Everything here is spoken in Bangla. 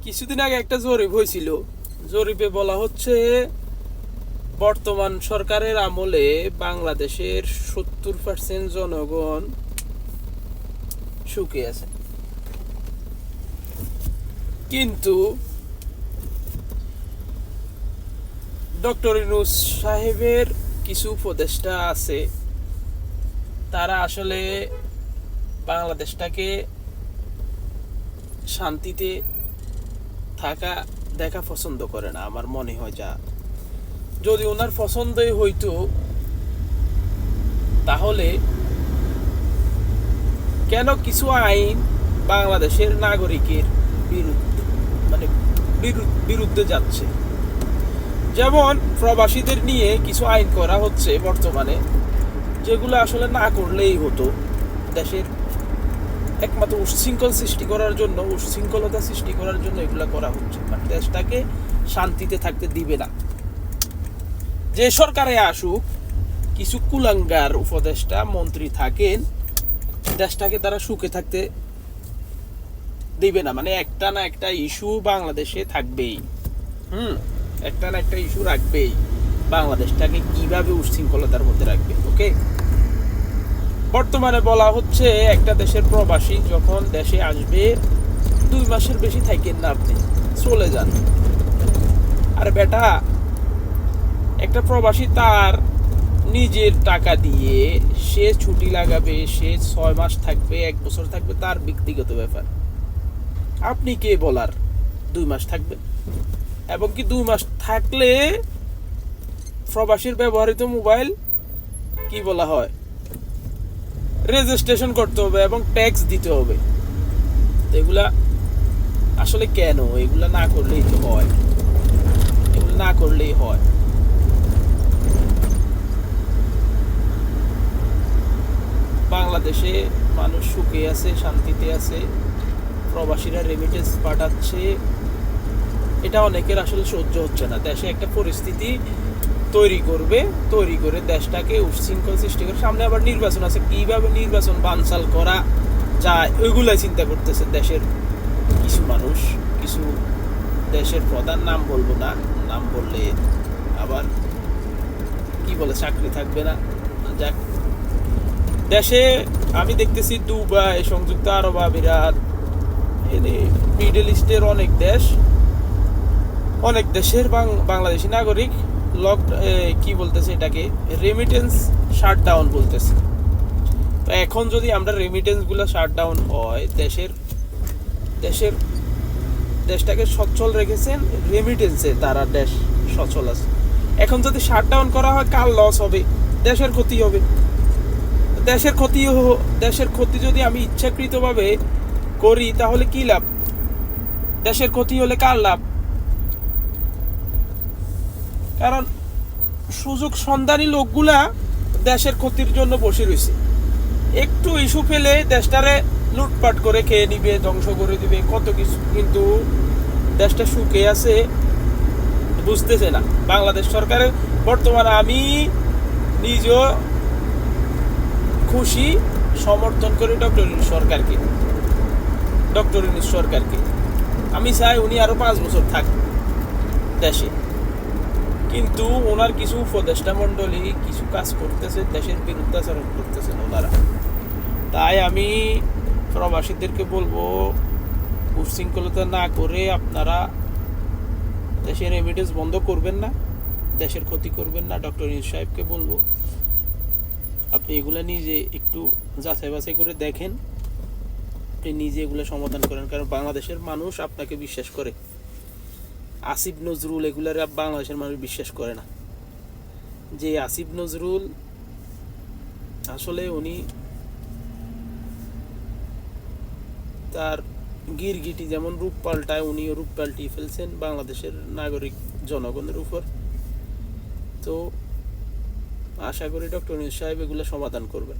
কিছুদিন আগে একটা জরিপ হয়েছিল। জরিপে বলা হচ্ছে বর্তমান সরকারের আমলে বাংলাদেশের 70% জনগণ সুখে আছে, কিন্তু ডক্টর ইউনূস সাহেবের কিছু উপদেষ্টা আছে, তারা আসলে বাংলাদেশটাকে শান্তিতে থাকা দেখা পছন্দ করে না। আমার মনে হয় যা, যদি ওনার পছন্দই হইতো তাহলে কেন কিছু আইন বাংলাদেশের নাগরিকের বিরুদ্ধে বিরুদ্ধে যাচ্ছে। যেমন প্রবাসীদের নিয়ে কিছু আইন করা হচ্ছে বর্তমানে, যেগুলো আসলে না করলেই হতো। দেশের একমাত্র উচ্ছৃঙ্খলতা সৃষ্টি করার জন্য এগুলো করা হচ্ছে, মানে দেশটাকে শান্তিতে থাকতে দিবে না। যে সরকারে আসুক, কিছু কুলাঙ্গার উপদেষ্টা মন্ত্রী থাকেন, দেশটাকে তারা সুখে থাকতে দিবে না। মানে একটা না একটা ইস্যু বাংলাদেশে থাকবেই, একটা না একটা ইস্যু রাখবেই, বাংলাদেশটাকে কিভাবে উচ্ছৃঙ্খলতার মধ্যে রাখবে। ওকে, বর্তমানে বলা হচ্ছে একটা দেশের প্রবাসী যখন দেশে আসবে 2 মাসের বেশি থাকেন না, আপনি চলে যান। আরে বেটা, একটা প্রবাসী তার নিজের টাকা দিয়ে সে ছুটি লাগাবে, সে 6 মাস থাকবে, 1 বছর থাকবে, তার ব্যক্তিগত ব্যাপার। আপনি কে বলার 2 মাস থাকবে? এবং কি 2 মাস থাকলে প্রবাসীর ব্যবহৃত মোবাইল কি বলা হয়, রেজিস্ট্রেশন করতে হবে এবং ট্যাক্স দিতে হবে। এগুলা আসলে কেন? এগুলা না করলেই তো হয়, এগুলো না করলেই হয়। বাংলাদেশে মানুষ সুখে আছে, শান্তিতে আছে, প্রবাসীরা রেমিটেন্স পাঠাচ্ছে, এটা অনেকের আসলে সহ্য হচ্ছে না। দেশে একটা পরিস্থিতি তৈরি করে দেশটাকে উচ্ছৃঙ্খল সৃষ্টি করে, সামনে আবার নির্বাচন আছে, কিভাবে নির্বাচন বানচাল করা যায় ওইগুলাই চিন্তা করতেছে দেশের কিছু মানুষ, কিছু দেশের প্রধান। নাম বলবো না, নাম বললে আবার কি বলে চাকরি থাকবে না। যাক, দেশে আমি দেখতেছি দুবাই, সংযুক্ত আরব আমিরাত, মিডল ইস্টের অনেক দেশের বাংলাদেশি নাগরিক কি বলতেছে, এটাকে রেমিটেন্স শাটডাউন বলতেছে। তো এখন যদি আমরা রেমিটেন্স গুলো শাটডাউন হয়, দেশটাকে সচ্ছল রেখেছেন রেমিটেন্সে, তারা দেশ সচ্ছল আছে। এখন যদি শাটডাউন করা হয়, কার লস হবে? দেশের ক্ষতি হবে। দেশের ক্ষতি যদি আমি ইচ্ছাকৃতভাবে করি তাহলে কি লাভ? দেশের ক্ষতি হলে কার লাভ? কারণ সুযোগ সন্ধানী লোকগুলা দেশের ক্ষতির জন্য বসে রয়েছে। একটু ইস্যু ফেলে দেশটারে লুটপাট করে খেয়ে নিবে, ধ্বংস করে দিবে, কত কিছু। কিন্তু দেশটা সুখে আছে বুঝতেছে না বাংলাদেশ সরকারের। বর্তমানে আমি নিজেও খুশি, সমর্থন করি ডক্টর ইউনূস সরকারকে। আমি চাই উনি আরো 5 বছর থাক দেশে, কিন্তু ওনার কিছু উপদেষ্টা মন্ডলী কিছু কাজ করতেছে, দেশের বিরুদ্ধাচরণ করতেছেন ওনারা। তাই আমি প্রবাসীদেরকে বলবো, উচ্ছৃঙ্খলতা না করে আপনারা দেশের রেমিটেন্স বন্ধ করবেন না, দেশের ক্ষতি করবেন না। ডক্টর ইউনূস সাহেবকে বলবো, আপনি এগুলা নিজে একটু যাচাই বাছাই করে দেখেন, আপনি নিজে এগুলো সমাধান করেন। কারণ বাংলাদেশের মানুষ আপনাকে বিশ্বাস করে। আসিফ নজরুল এগুলার বাংলাদেশের মানুষ বিশ্বাস করে না। যে আসিফ নজরুল আসলে উনি তার গিরগিটি যেমন রূপ পাল্টায়, উনিও রূপ পাল্টিয়ে ফেলছেন বাংলাদেশের নাগরিক জনগণের উপর। তো আশা করি ডক্টর ইউনূস সাহেব এগুলো সমাধান করবেন।